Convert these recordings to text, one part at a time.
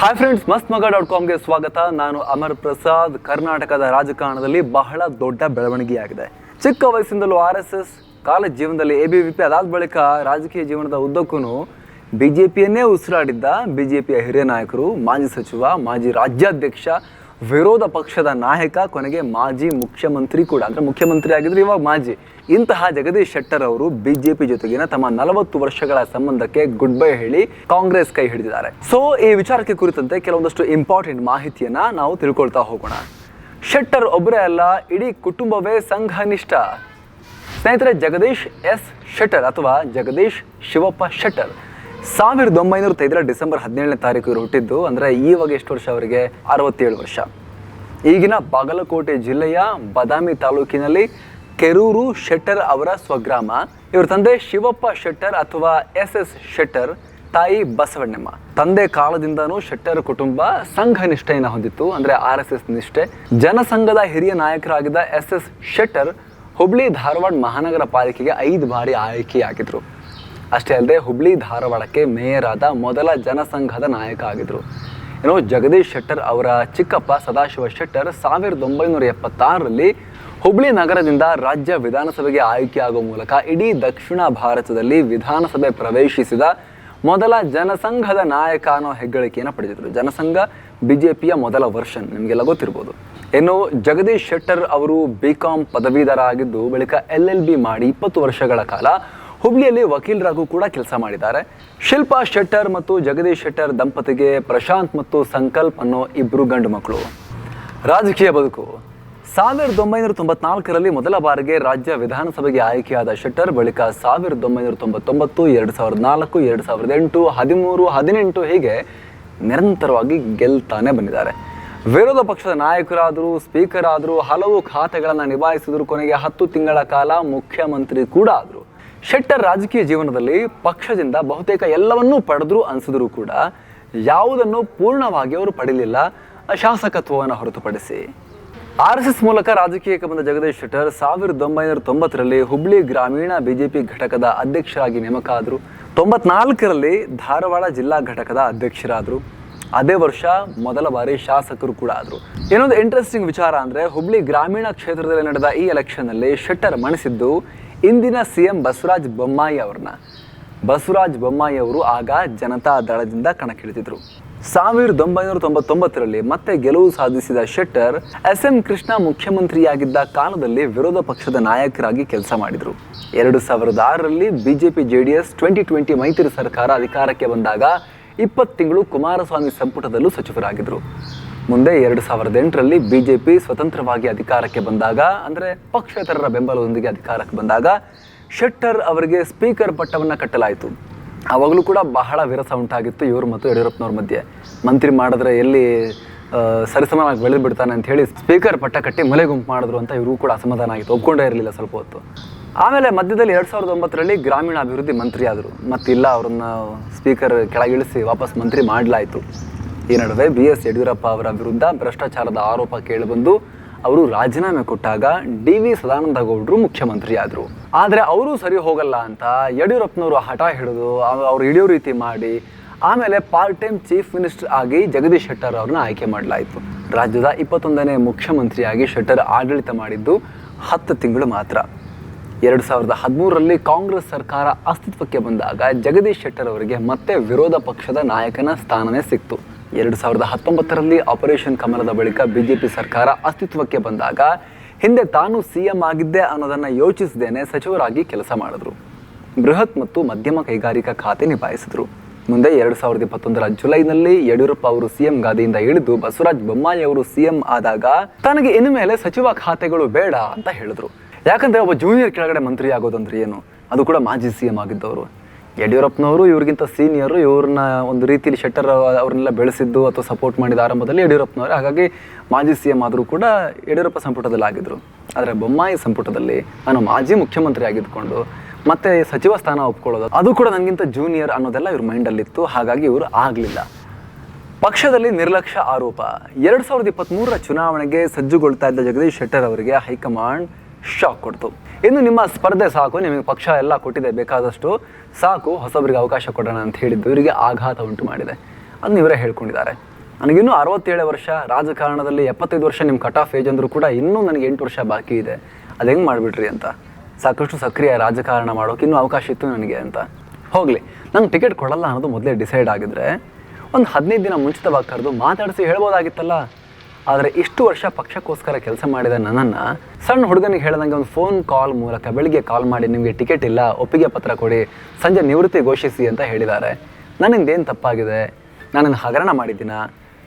Hi friends, mastmaga.comಗೆ ಸ್ವಾಗತ. ನಾನು ಅಮರ್ ಪ್ರಸಾದ್. ಕರ್ನಾಟಕದ ರಾಜಕಾರಣದಲ್ಲಿ ಬಹಳ ದೊಡ್ಡ ಬೆಳವಣಿಗೆಯಾಗಿದೆ. ಚಿಕ್ಕ ವಯಸ್ಸಿಂದಲೂ RSS, ಕಾಲೇಜ್ ಜೀವನದಲ್ಲಿ ABVP, ಅದಾದ ಬಳಿಕ ರಾಜಕೀಯ ಜೀವನದ ಉದ್ದಕ್ಕೂ ಬಿಜೆಪಿಯನ್ನೇ ಉಸಿರಾಡಿದ್ದ ಬಿಜೆಪಿಯ ಹಿರಿಯ ನಾಯಕರು, ಮಾಜಿ ಸಚಿವ, ಮಾಜಿ ರಾಜ್ಯಾಧ್ಯಕ್ಷ, ವಿರೋಧ ಪಕ್ಷದ ನಾಯಕ, ಕೊನೆಗೆ ಮಾಜಿ ಮುಖ್ಯಮಂತ್ರಿ ಕೂಡ. ಅಂದರೆ ಮುಖ್ಯಮಂತ್ರಿ ಆಗಿದ್ರು, ಇವಾಗ ಮಾಜಿ. ಇಂತಹ ಜಗದೀಶ್ ಶೆಟ್ಟರ್ ಅವರು ಬಿಜೆಪಿ ಜೊತೆಗಿನ ತಮ್ಮ 40 ವರ್ಷಗಳ ಸಂಬಂಧಕ್ಕೆ ಗುಡ್ ಬೈ ಹೇಳಿ ಕಾಂಗ್ರೆಸ್ ಕೈ ಹಿಡಿದಿದ್ದಾರೆ. ಸೊ ಈ ವಿಚಾರಕ್ಕೆ ಕುರಿತಂತೆ ಕೆಲವೊಂದಷ್ಟು ಇಂಪಾರ್ಟೆಂಟ್ ಮಾಹಿತಿಯನ್ನ ನಾವು ತಿಳ್ಕೊಳ್ತಾ ಹೋಗೋಣ. ಶೆಟ್ಟರ್ ಒಬ್ಬರೇ ಅಲ್ಲ, ಇಡೀ ಕುಟುಂಬವೇ ಸಂಘನಿಷ್ಠ. ಸ್ನೇಹಿತರೆ, ಜಗದೀಶ್ ಎಸ್ ಶೆಟ್ಟರ್ ಅಥವಾ ಜಗದೀಶ್ ಶಿವಪ್ಪ ಶೆಟ್ಟರ್ 1905 ಡಿಸೆಂಬರ್ 17ನೇ ತಾರೀಕು ಇವರು ಹುಟ್ಟಿದ್ದು. ಅಂದರೆ ಈವಾಗ ಎಷ್ಟು ವರ್ಷ ಅವರಿಗೆ? 67 ವರ್ಷ. ಈಗಿನ ಬಾಗಲಕೋಟೆ ಜಿಲ್ಲೆಯ ಬದಾಮಿ ತಾಲೂಕಿನಲ್ಲಿ ಕೆರೂರು ಶೆಟ್ಟರ್ ಅವರ ಸ್ವಗ್ರಾಮ. ಇವರ ತಂದೆ ಶಿವಪ್ಪ ಶೆಟ್ಟರ್ ಅಥವಾ SS ಶೆಟ್ಟರ್, ತಾಯಿ ಬಸವಣ್ಣಮ್ಮ. ತಂದೆ ಕಾಲದಿಂದನೂ ಶೆಟ್ಟರ್ ಕುಟುಂಬ ಸಂಘ ನಿಷ್ಠೆಯನ್ನು ಹೊಂದಿತ್ತು, ಅಂದರೆ RSS ನಿಷ್ಠೆ. ಜನಸಂಘದ ಹಿರಿಯ ನಾಯಕರಾಗಿದ್ದ SS ಶೆಟ್ಟರ್ ಹುಬ್ಳಿ ಧಾರವಾಡ ಮಹಾನಗರ ಪಾಲಿಕೆಗೆ 5 ಬಾರಿ ಆಯ್ಕೆಯಾಗಿದ್ರು. ಅಷ್ಟೇ ಅಲ್ಲದೆ ಹುಬ್ಳಿ ಧಾರವಾಡಕ್ಕೆ ಮೇಯರ್ ಆದ ಮೊದಲ ಜನಸಂಘದ ನಾಯಕ ಆಗಿದ್ರು. ಇನ್ನು ಜಗದೀಶ್ ಶೆಟ್ಟರ್ ಅವರ ಚಿಕ್ಕಪ್ಪ ಸದಾಶಿವ ಶೆಟ್ಟರ್ 1976ರಲ್ಲಿ ಹುಬ್ಳಿ ನಗರದಿಂದ ರಾಜ್ಯ ವಿಧಾನಸಭೆಗೆ ಆಯ್ಕೆಯಾಗುವ ಮೂಲಕ ಇಡೀ ದಕ್ಷಿಣ ಭಾರತದಲ್ಲಿ ವಿಧಾನಸಭೆ ಪ್ರವೇಶಿಸಿದ ಮೊದಲ ಜನಸಂಘದ ನಾಯಕ ಅನ್ನೋ ಹೆಗ್ಗಳಿಕೆಯನ್ನು ಪಡೆದಿದ್ರು. ಜನಸಂಘ ಬಿಜೆಪಿಯ ಮೊದಲ ವರ್ಷನ್, ನಿಮಗೆಲ್ಲ ಗೊತ್ತಿರ್ಬೋದು. ಇನ್ನು ಜಗದೀಶ್ ಶೆಟ್ಟರ್ ಅವರು BCom ಪದವೀಧರ ಆಗಿದ್ದು, ಬಳಿಕ LLB ಮಾಡಿ 20 ವರ್ಷಗಳ ಕಾಲ ಹುಬ್ಳಿಯಲ್ಲಿ ವಕೀಲರಾಗೂ ಕೂಡ ಕೆಲಸ ಮಾಡಿದ್ದಾರೆ. ಶಿಲ್ಪಾ ಶೆಟ್ಟರ್ ಮತ್ತು ಜಗದೀಶ್ ಶೆಟ್ಟರ್ ದಂಪತಿಗೆ ಪ್ರಶಾಂತ್ ಮತ್ತು ಸಂಕಲ್ಪ್ ಅನ್ನೋ 2 ಗಂಡು ಮಕ್ಕಳು. ರಾಜಕೀಯ ಬದುಕು. 1994ರಲ್ಲಿ ಮೊದಲ ಬಾರಿಗೆ ರಾಜ್ಯ ವಿಧಾನಸಭೆಗೆ ಆಯ್ಕೆಯಾದ ಶೆಟ್ಟರ್ ಬಳಿಕ 1999, 2004, 2008, 13, 18 ಹೀಗೆ ನಿರಂತರವಾಗಿ ಗೆಲ್ತಾನೆ ಬಂದಿದ್ದಾರೆ. ವಿರೋಧ ಪಕ್ಷದ ನಾಯಕರಾದರು, ಸ್ಪೀಕರ್ ಆದರು, ಹಲವು ಖಾತೆಗಳನ್ನು ನಿಭಾಯಿಸಿದ್ರು. ಕೊನೆಗೆ 10 ತಿಂಗಳ ಕಾಲ ಮುಖ್ಯಮಂತ್ರಿ ಕೂಡ ಆದರು. ಶೆಟ್ಟರ್ ರಾಜಕೀಯ ಜೀವನದಲ್ಲಿ ಪಕ್ಷದಿಂದ ಬಹುತೇಕ ಎಲ್ಲವನ್ನೂ ಪಡೆದ್ರು ಅನಿಸಿದ್ರು ಕೂಡ ಯಾವುದನ್ನು ಪೂರ್ಣವಾಗಿ ಅವರು ಪಡೆಯಲಿಲ್ಲ, ಶಾಸಕತ್ವವನ್ನು ಹೊರತುಪಡಿಸಿ. RSS ಮೂಲಕ ರಾಜಕೀಯಕ್ಕೆ ಬಂದ ಜಗದೀಶ್ ಶೆಟ್ಟರ್ 1990ರಲ್ಲಿ ಹುಬ್ಳಿ ಗ್ರಾಮೀಣ ಬಿಜೆಪಿ ಘಟಕದ ಅಧ್ಯಕ್ಷರಾಗಿ ನೇಮಕ ಆದರು. 94ರಲ್ಲಿ ಧಾರವಾಡ ಜಿಲ್ಲಾ ಘಟಕದ ಅಧ್ಯಕ್ಷರಾದರು. ಅದೇ ವರ್ಷ ಮೊದಲ ಬಾರಿ ಶಾಸಕರು ಕೂಡ ಆದರು. ಇನ್ನೊಂದು ಇಂಟ್ರೆಸ್ಟಿಂಗ್ ವಿಚಾರ ಅಂದರೆ, ಹುಬ್ಳಿ ಗ್ರಾಮೀಣ ಕ್ಷೇತ್ರದಲ್ಲಿ ನಡೆದ ಈ ಎಲೆಕ್ಷನ್ನಲ್ಲಿ ಶೆಟ್ಟರ್ ಮಣಿಸಿದ್ದು ಇಂದಿನ CM ಬಸವರಾಜ ಬೊಮ್ಮಾಯಿ ಅವ್ರನ್ನ. ಬಸವರಾಜ ಬೊಮ್ಮಾಯಿ ಅವರು ಆಗ ಜನತಾ ದಳದಿಂದ ಕಣಕ್ಕಿಳಿದಿದ್ರು. 1999ರಲ್ಲಿ ಮತ್ತೆ ಗೆಲುವು ಸಾಧಿಸಿದ ಶೆಟ್ಟರ್ SM ಕೃಷ್ಣ ಮುಖ್ಯಮಂತ್ರಿಯಾಗಿದ್ದ ಕಾಲದಲ್ಲಿ ವಿರೋಧ ಪಕ್ಷದ ನಾಯಕರಾಗಿ ಕೆಲಸ ಮಾಡಿದರು. 2006ರಲ್ಲಿ ಬಿಜೆಪಿ JDS 2020 ಮೈತ್ರಿ ಸರ್ಕಾರ ಅಧಿಕಾರಕ್ಕೆ ಬಂದಾಗ 20 ತಿಂಗಳು ಕುಮಾರಸ್ವಾಮಿ ಸಂಪುಟದಲ್ಲೂ ಸಚಿವರಾಗಿದ್ದರು. ಮುಂದೆ 2008ರಲ್ಲಿ ಬಿಜೆಪಿ ಸ್ವತಂತ್ರವಾಗಿ ಅಧಿಕಾರಕ್ಕೆ ಬಂದಾಗ, ಅಂದರೆ ಪಕ್ಷೇತರರ ಬೆಂಬಲದೊಂದಿಗೆ ಅಧಿಕಾರಕ್ಕೆ ಬಂದಾಗ ಶೆಟ್ಟರ್ ಅವರಿಗೆ ಸ್ಪೀಕರ್ ಪಟ್ಟವನ್ನು ಕಟ್ಟಲಾಯಿತು. ಆವಾಗಲೂ ಕೂಡ ಬಹಳ ವಿರಸ ಉಂಟಾಗಿತ್ತು ಇವರು ಮತ್ತು ಯಡಿಯೂರಪ್ಪನವ್ರ ಮಧ್ಯೆ. ಮಂತ್ರಿ ಮಾಡಿದ್ರೆ ಎಲ್ಲಿ ಸರಿಸಮನಾಗಿ ಬೆಳೆದು ಬಿಡ್ತಾನೆ ಅಂತ ಹೇಳಿ ಸ್ಪೀಕರ್ ಪಟ್ಟ ಕಟ್ಟಿ ಮಲೆ ಗುಂಪು ಮಾಡಿದ್ರು ಅಂತ ಇವರು ಕೂಡ ಅಸಮಾಧಾನ ಆಗಿತ್ತು, ಒಪ್ಕೊಂಡೇ ಇರಲಿಲ್ಲ ಸ್ವಲ್ಪ ಹೊತ್ತು. ಆಮೇಲೆ ಮಧ್ಯದಲ್ಲಿ 2009ರಲ್ಲಿ ಗ್ರಾಮೀಣಾಭಿವೃದ್ಧಿ ಮಂತ್ರಿ ಆದರು. ಮತ್ತಿಲ್ಲ, ಅವ್ರನ್ನ ಸ್ಪೀಕರ್ ಕೆಳಗಿಳಿಸಿ ವಾಪಸ್ ಮಂತ್ರಿ ಮಾಡಲಾಯಿತು. ಈ ನಡುವೆ BS ಯಡಿಯೂರಪ್ಪ ಅವರ ವಿರುದ್ಧ ಭ್ರಷ್ಟಾಚಾರದ ಆರೋಪ ಕೇಳಿಬಂದು ಅವರು ರಾಜೀನಾಮೆ ಕೊಟ್ಟಾಗ DV ಸದಾನಂದ ಗೌಡರು ಮುಖ್ಯಮಂತ್ರಿ ಆದರು. ಆದರೆ ಅವರು ಸರಿ ಹೋಗಲ್ಲ ಅಂತ ಯಡಿಯೂರಪ್ಪನವರು ಹಠ ಹಿಡಿದು ಅವ್ರು ಹಿಡಿಯೋ ರೀತಿ ಮಾಡಿ ಆಮೇಲೆ ಪಾರ್ಟ್ ಟೈಮ್ ಚೀಫ್ ಮಿನಿಸ್ಟರ್ ಆಗಿ ಜಗದೀಶ್ ಶೆಟ್ಟರ್ ಅವ್ರನ್ನ ಆಯ್ಕೆ ಮಾಡಲಾಯಿತು. ರಾಜ್ಯದ 21ನೇ ಮುಖ್ಯಮಂತ್ರಿಯಾಗಿ ಶೆಟ್ಟರ್ ಆಡಳಿತ ಮಾಡಿದ್ದು 10 ತಿಂಗಳು ಮಾತ್ರ. 2013ರಲ್ಲಿ ಕಾಂಗ್ರೆಸ್ ಸರ್ಕಾರ ಅಸ್ತಿತ್ವಕ್ಕೆ ಬಂದಾಗ ಜಗದೀಶ್ ಶೆಟ್ಟರ್ ಅವರಿಗೆ ಮತ್ತೆ ವಿರೋಧ ಪಕ್ಷದ ನಾಯಕನ ಸ್ಥಾನನೇ ಸಿಕ್ತು. 2019ರಲ್ಲಿ ಆಪರೇಷನ್ ಕಮಲದ ಬಳಿಕ ಬಿಜೆಪಿ ಸರ್ಕಾರ ಅಸ್ತಿತ್ವಕ್ಕೆ ಬಂದಾಗ ಹಿಂದೆ ತಾನು CM ಆಗಿದ್ದೆ ಅನ್ನೋದನ್ನು ಯೋಚಿಸದೇನೆ ಸಚಿವರಾಗಿ ಕೆಲಸ ಮಾಡಿದ್ರು. ಬೃಹತ್ ಮತ್ತು ಮಧ್ಯಮ ಕೈಗಾರಿಕಾ ಖಾತೆ ನಿಭಾಯಿಸಿದ್ರು. ಮುಂದೆ 2021ರ ಜುಲೈನಲ್ಲಿ ಯಡಿಯೂರಪ್ಪ ಅವರು CM ಗಾದಿಯಿಂದ ಇಳಿದು ಬಸವರಾಜ ಬೊಮ್ಮಾಯಿ ಅವರು CM ಆದಾಗ ತನಗೆ ಇನ್ನು ಮೇಲೆ ಸಚಿವ ಖಾತೆಗಳು ಬೇಡ ಅಂತ ಹೇಳಿದ್ರು. ಯಾಕಂದರೆ ಒಬ್ಬ ಜೂನಿಯರ್ ಕೆಳಗಡೆ ಮಂತ್ರಿ ಆಗೋದಂದ್ರೆ ಏನು, ಅದು ಕೂಡ ಮಾಜಿ CM ಆಗಿದ್ದವರು. ಯಡಿಯೂರಪ್ಪನವರು ಇವ್ರಿಗಿಂತ ಸೀನಿಯರು, ಇವ್ರನ್ನ ಒಂದು ರೀತಿಯಲ್ಲಿ ಶೆಟ್ಟರ್ ಅವ್ರನ್ನೆಲ್ಲ ಬೆಳೆಸಿದ್ದು ಅಥವಾ ಸಪೋರ್ಟ್ ಮಾಡಿದ ಆರಂಭದಲ್ಲಿ ಯಡಿಯೂರಪ್ಪನವರು. ಹಾಗಾಗಿ ಮಾಜಿ CM ಆದರೂ ಕೂಡ ಯಡಿಯೂರಪ್ಪ ಸಂಪುಟದಲ್ಲಿ ಆಗಿದ್ರು. ಆದರೆ ಬೊಮ್ಮಾಯಿ ಸಂಪುಟದಲ್ಲಿ ನಾನು ಮಾಜಿ ಮುಖ್ಯಮಂತ್ರಿ ಆಗಿದ್ದುಕೊಂಡು ಮತ್ತೆ ಸಚಿವ ಸ್ಥಾನ ಒಪ್ಕೊಳ್ಳೋದು, ಅದು ಕೂಡ ನನಗಿಂತ ಜೂನಿಯರ್ ಅನ್ನೋದೆಲ್ಲ ಇವ್ರ ಮೈಂಡಲ್ಲಿತ್ತು. ಹಾಗಾಗಿ ಇವರು ಆಗಲಿಲ್ಲ. ಪಕ್ಷದಲ್ಲಿ ನಿರ್ಲಕ್ಷ್ಯ ಆರೋಪ. 2023ರ ಚುನಾವಣೆಗೆ ಸಜ್ಜುಗೊಳ್ತಾ ಇದ್ದ ಜಗದೀಶ್ ಶೆಟ್ಟರ್ ಅವರಿಗೆ ಹೈಕಮಾಂಡ್ ಶಾಕ್ ಕೊಡ್ತು. ಇನ್ನು ನಿಮ್ಮ ಸ್ಪರ್ಧೆ ಸಾಕು, ನಿಮಗೆ ಪಕ್ಷ ಎಲ್ಲ ಕೊಟ್ಟಿದೆ ಬೇಕಾದಷ್ಟು, ಸಾಕು ಹೊಸಬರಿಗೆ ಅವಕಾಶ ಕೊಡೋಣ ಅಂತ ಹೇಳಿದ್ದು ಇವರಿಗೆ ಆಘಾತ ಉಂಟು ಮಾಡಿದೆ. ಅದನ್ನ ಇವರೇ ಹೇಳ್ಕೊಂಡಿದ್ದಾರೆ. ನನಗಿನ್ನೂ 67 ವರ್ಷ, ರಾಜಕಾರಣದಲ್ಲಿ 75 ವರ್ಷ ನಿಮ್ಮ ಕಟ್ ಆಫ್ ಏಜ್ ಅಂದರೂ ಕೂಡ ಇನ್ನೂ ನನಗೆ 8 ವರ್ಷ ಬಾಕಿ ಇದೆ, ಅದು ಹೆಂಗೆ ಮಾಡಿಬಿಟ್ರಿ ಅಂತ. ಸಾಕಷ್ಟು ಸಕ್ರಿಯ ರಾಜಕಾರಣ ಮಾಡೋಕೆ ಇನ್ನೂ ಅವಕಾಶ ಇತ್ತು ನನಗೆ ಅಂತ. ಹೋಗಲಿ, ನಂಗೆ ಟಿಕೆಟ್ ಕೊಡಲ್ಲ ಅನ್ನೋದು ಮೊದಲೇ ಡಿಸೈಡ್ ಆಗಿದ್ರೆ ಒಂದು 15 ದಿನ ಮುಂಚಿತವಾಗಿ ಕರೆದು ಮಾತಾಡಿಸಿ ಹೇಳ್ಬೋದಾಗಿತ್ತಲ್ಲ. ಆದರೆ ಇಷ್ಟು ವರ್ಷ ಪಕ್ಷಕ್ಕೋಸ್ಕರ ಕೆಲಸ ಮಾಡಿದ ನನ್ನನ್ನು ಸಣ್ಣ ಹುಡುಗನಿಗೆ ಹೇಳ್ದಂಗೆ ಒಂದು ಫೋನ್ ಕಾಲ್ ಮೂಲಕ ಬೆಳಿಗ್ಗೆ ಕಾಲ್ ಮಾಡಿ ನಿಮಗೆ ಟಿಕೆಟ್ ಇಲ್ಲ, ಒಪ್ಪಿಗೆ ಪತ್ರ ಕೊಡಿ, ಸಂಜೆ ನಿವೃತ್ತಿ ಘೋಷಿಸಿ ಅಂತ ಹೇಳಿದ್ದಾರೆ. ನನ್ನಿಂದೇನು ತಪ್ಪಾಗಿದೆ? ನಾನೇನು ಹಗರಣ ಮಾಡಿದ್ದೀನ?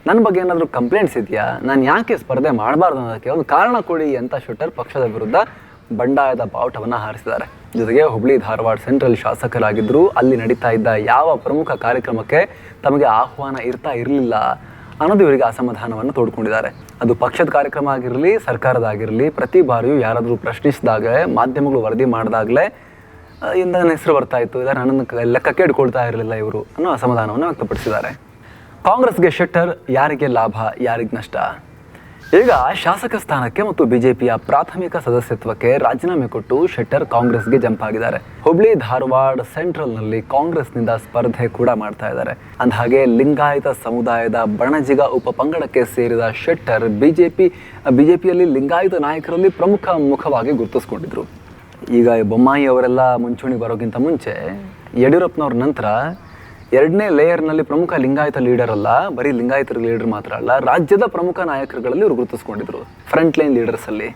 ನನ್ನ ಬಗ್ಗೆ ಏನಾದರೂ ಕಂಪ್ಲೇಂಟ್ಸ್ ಇದೆಯಾ? ನಾನು ಯಾಕೆ ಸ್ಪರ್ಧೆ ಮಾಡಬಾರ್ದು ಅನ್ನೋದಕ್ಕೆ ಒಂದು ಕಾರಣ ಕೊಡಿ ಅಂತ ಶೆಟ್ಟರ್ ಪಕ್ಷದ ವಿರುದ್ಧ ಬಂಡಾಯದ ಬಾವುಟವನ್ನು ಹಾರಿಸಿದ್ದಾರೆ. ಜೊತೆಗೆ ಹುಬ್ಳಿ ಧಾರವಾಡ ಸೆಂಟ್ರಲ್ ಶಾಸಕರಾಗಿದ್ದರೂ ಅಲ್ಲಿ ನಡೀತಾ ಇದ್ದ ಯಾವ ಪ್ರಮುಖ ಕಾರ್ಯಕ್ರಮಕ್ಕೆ ತಮಗೆ ಆಹ್ವಾನ ಇರಲಿಲ್ಲ ಅನ್ನೋದು ಇವರಿಗೆ ಅಸಮಾಧಾನವನ್ನು ತೋಡ್ಕೊಂಡಿದ್ದಾರೆ. ಅದು ಪಕ್ಷದ ಕಾರ್ಯಕ್ರಮ ಆಗಿರಲಿ, ಸರ್ಕಾರದಾಗಿರಲಿ, ಪ್ರತಿ ಬಾರಿಯೂ ಯಾರಾದರೂ ಪ್ರಶ್ನಿಸಿದಾಗ, ಮಾಧ್ಯಮಗಳು ವರದಿ ಮಾಡಿದಾಗಲೇ ನನ್ನ ಹೆಸರು ಬರ್ತಾ ಇತ್ತು, ಇಲ್ಲ ನನ್ನನ್ನು ಲೆಕ್ಕಕ್ಕೆ ಇಟ್ಕೊಳ್ತಾ ಇರಲಿಲ್ಲ ಇವರು ಅನ್ನೋ ಅಸಮಾಧಾನವನ್ನು ವ್ಯಕ್ತಪಡಿಸಿದ್ದಾರೆ. ಕಾಂಗ್ರೆಸ್ಗೆ ಶೆಟ್ಟರ್ ಯಾರಿಗೆ ಲಾಭ, ಯಾರಿಗೆ ನಷ್ಟ? ಈಗ ಶಾಸಕ ಸ್ಥಾನಕ್ಕೆ ಮತ್ತು ಬಿಜೆಪಿಯ ಪ್ರಾಥಮಿಕ ಸದಸ್ಯತ್ವಕ್ಕೆ ರಾಜೀನಾಮೆ ಕೊಟ್ಟು ಶೆಟ್ಟರ್ ಕಾಂಗ್ರೆಸ್ಗೆ ಜಂಪ್ ಆಗಿದ್ದಾರೆ. ಹುಬ್ಳಿ ಧಾರವಾಡ ಸೆಂಟ್ರಲ್ನಲ್ಲಿ ಕಾಂಗ್ರೆಸ್ನಿಂದ ಸ್ಪರ್ಧೆ ಕೂಡ ಮಾಡ್ತಾ ಇದ್ದಾರೆ. ಅಂದಹಾಗೆ ಲಿಂಗಾಯತ ಸಮುದಾಯದ ಬಣಜಿಗ ಉಪಪಂಗಡಕ್ಕೆ ಸೇರಿದ ಶೆಟ್ಟರ್ ಬಿಜೆಪಿಯಲ್ಲಿ ಲಿಂಗಾಯತ ನಾಯಕರಲ್ಲಿ ಪ್ರಮುಖ ಮುಖವಾಗಿ ಗುರುತಿಸ್ಕೊಂಡಿದ್ರು. ಈಗ ಬೊಮ್ಮಾಯಿ ಅವರೆಲ್ಲ ಮುಂಚೂಣಿ ಬರೋಕ್ಕಿಂತ ಮುಂಚೆ ಯಡಿಯೂರಪ್ಪನವ್ರ ನಂತರ ಎರಡನೇ ಲೇಯರ್ನಲ್ಲಿ ಪ್ರಮುಖ ಲಿಂಗಾಯತ ಲೀಡರ್ ಅಲ್ಲ, ಬರೀ ಲಿಂಗಾಯತರ ಲೀಡರ್ ಮಾತ್ರ ಅಲ್ಲ, ರಾಜ್ಯದ ಪ್ರಮುಖ ನಾಯಕರುಗಳಲ್ಲಿ ಇವರು ಗುರುತಿಸ್ಕೊಂಡಿದ್ರು, ಫ್ರಂಟ್ ಲೈನ್ ಲೀಡರ್ಸಲ್ಲಿ.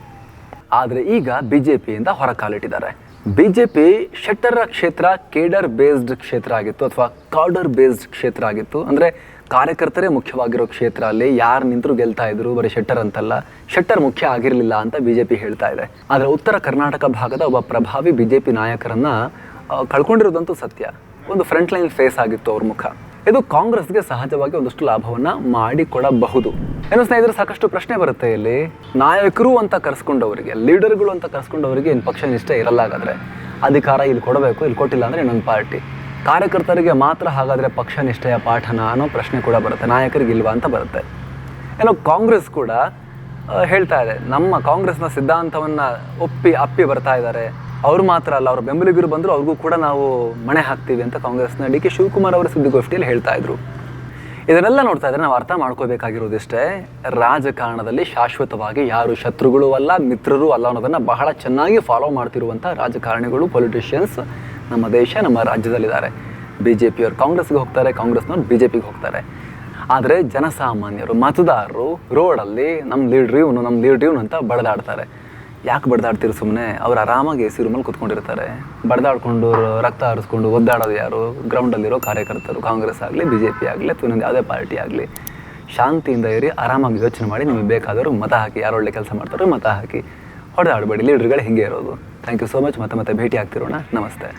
ಆದರೆ ಈಗ ಬಿಜೆಪಿಯಿಂದ ಹೊರ ಕಾಲಿಟ್ಟಿದ್ದಾರೆ. ಬಿಜೆಪಿ ಶೆಟ್ಟರ ಕ್ಷೇತ್ರ ಕೇಡರ್ ಬೇಸ್ಡ್ ಕ್ಷೇತ್ರ ಆಗಿತ್ತು, ಅಥವಾ ಕಾರ್ಡರ್ ಬೇಸ್ಡ್ ಕ್ಷೇತ್ರ ಆಗಿತ್ತು. ಅಂದರೆ ಕಾರ್ಯಕರ್ತರೇ ಮುಖ್ಯವಾಗಿರೋ ಕ್ಷೇತ್ರ. ಅಲ್ಲಿ ಯಾರು ನಿಂತರೂ ಗೆಲ್ತಾ ಇದ್ರು, ಬರೀ ಶೆಟ್ಟರ್ ಅಂತಲ್ಲ, ಶೆಟ್ಟರ್ ಮುಖ್ಯ ಆಗಿರಲಿಲ್ಲ ಅಂತ ಬಿಜೆಪಿ ಹೇಳ್ತಾ ಇದೆ. ಆದರೆ ಉತ್ತರ ಕರ್ನಾಟಕ ಭಾಗದ ಒಬ್ಬ ಪ್ರಭಾವಿ ಬಿಜೆಪಿ ನಾಯಕರನ್ನ ಕಳ್ಕೊಂಡಿರೋದಂತೂ ಸತ್ಯ. ಒಂದು ಫ್ರಂಟ್ ಲೈನ್ ಫೇಸ್ ಆಗಿತ್ತು ಅವ್ರ ಮುಖ. ಇದು ಕಾಂಗ್ರೆಸ್ಗೆ ಸಹಜವಾಗಿ ಒಂದಷ್ಟು ಲಾಭವನ್ನು ಮಾಡಿಕೊಡಬಹುದು. ಏನೋ ಸ್ನೇಹಿತರೆ, ಸಾಕಷ್ಟು ಪ್ರಶ್ನೆ ಬರುತ್ತೆ ಇಲ್ಲಿ. ನಾಯಕರು ಅಂತ ಕರೆಸ್ಕೊಂಡವರಿಗೆ, ಲೀಡರ್ಗಳು ಅಂತ ಕರೆಸ್ಕೊಂಡವರಿಗೆ ಏನು ಪಕ್ಷ ನಿಷ್ಠೆ ಇರಲ್ಲ. ಹಾಗಾದರೆ ಅಧಿಕಾರ ಇಲ್ಲಿ ಕೊಡಬೇಕು, ಇಲ್ಲಿ ಕೊಟ್ಟಿಲ್ಲ ಅಂದರೆ ಇನ್ನೊಂದು ಪಾರ್ಟಿ. ಕಾರ್ಯಕರ್ತರಿಗೆ ಮಾತ್ರ ಹಾಗಾದರೆ ಪಕ್ಷ ನಿಷ್ಠೆಯ ಪಾಠನ ಅನ್ನೋ ಪ್ರಶ್ನೆ ಕೂಡ ಬರುತ್ತೆ, ನಾಯಕರಿಗೆ ಇಲ್ವಾ ಅಂತ ಬರುತ್ತೆ. ಏನೋ ಕಾಂಗ್ರೆಸ್ ಕೂಡ ಹೇಳ್ತಾ ಇದೆ, ನಮ್ಮ ಕಾಂಗ್ರೆಸ್ನ ಸಿದ್ಧಾಂತವನ್ನು ಅಪ್ಪಿ ಬರ್ತಾ ಇದ್ದಾರೆ. ಅವರು ಮಾತ್ರ ಅಲ್ಲ, ಅವ್ರ ಬೆಂಬಲಿಗರು ಬಂದರೂ ಅವ್ರಿಗೂ ಕೂಡ ನಾವು ಮಣೆ ಹಾಕ್ತೀವಿ ಅಂತ ಕಾಂಗ್ರೆಸ್ನ ಡಿ ಕೆ ಶಿವಕುಮಾರ್ ಅವರ ಸುದ್ದಿಗೋಷ್ಠಿಯಲ್ಲಿ ಹೇಳ್ತಾ ಇದ್ರು. ಇದನ್ನೆಲ್ಲ ನೋಡ್ತಾ ಇದ್ರೆ ನಾವು ಅರ್ಥ ಮಾಡ್ಕೋಬೇಕಾಗಿರೋದಿಷ್ಟೇ, ರಾಜಕಾರಣದಲ್ಲಿ ಶಾಶ್ವತವಾಗಿ ಯಾರು ಶತ್ರುಗಳು ಅಲ್ಲ, ಮಿತ್ರರು ಅಲ್ಲ ಅನ್ನೋದನ್ನು ಬಹಳ ಚೆನ್ನಾಗಿ ಫಾಲೋ ಮಾಡ್ತಿರುವಂಥ ರಾಜಕಾರಣಿಗಳು, ಪೊಲಿಟಿಷಿಯನ್ಸ್ ನಮ್ಮ ದೇಶ, ನಮ್ಮ ರಾಜ್ಯದಲ್ಲಿದ್ದಾರೆ. ಬಿಜೆಪಿಯವರು ಕಾಂಗ್ರೆಸ್ಗೆ ಹೋಗ್ತಾರೆ, ಕಾಂಗ್ರೆಸ್ನವ್ರು ಬಿಜೆಪಿಗೆ ಹೋಗ್ತಾರೆ. ಆದರೆ ಜನಸಾಮಾನ್ಯರು, ಮತದಾರರು ರೋಡಲ್ಲಿ ನಮ್ಮ ಲೀಡ್ರ್ ಇವನು ಅಂತ ಬಡದಾಡ್ತಾರೆ. ಯಾಕೆ ಬಡ್ದಾಡ್ತೀರಿ? ಸುಮ್ಮನೆ ಅವ್ರು ಆರಾಮಾಗಿ ಎ ಸಿ ರೂಮಲ್ಲಿ ಕೂತ್ಕೊಂಡಿರ್ತಾರೆ. ಬಡ್ದಾಡ್ಕೊಂಡು ರಕ್ತ ಹರಿಸ್ಕೊಂಡು ಒದ್ದಾಡೋದು ಯಾರು? ಗ್ರೌಂಡಲ್ಲಿರೋ ಕಾರ್ಯಕರ್ತರು, ಕಾಂಗ್ರೆಸ್ ಆಗಲಿ, ಬಿ ಜೆ ಪಿ ಆಗಲಿ, ಅಥವಾ ಇನ್ನೊಂದು ಯಾವುದೇ ಪಾರ್ಟಿ ಆಗಲಿ. ಶಾಂತಿಯಿಂದ ಇರಿ, ಆರಾಮಾಗಿ ಯೋಚನೆ ಮಾಡಿ, ನಿಮಗೆ ಬೇಕಾದವರು ಮತ ಹಾಕಿ, ಯಾರು ಒಳ್ಳೆ ಕೆಲಸ ಮಾಡ್ತಾರೋ ಮತ ಹಾಕಿ, ಹೊಡೆದಾಡಬೇಡಿ. ಲೀಡ್ರ್ಗಳು ಹಿಂಗೆ ಇರೋದು. Thank you so much. ಮತ್ತೆ ಭೇಟಿ ಆಗ್ತಿರೋಣ. ನಮಸ್ತೆ.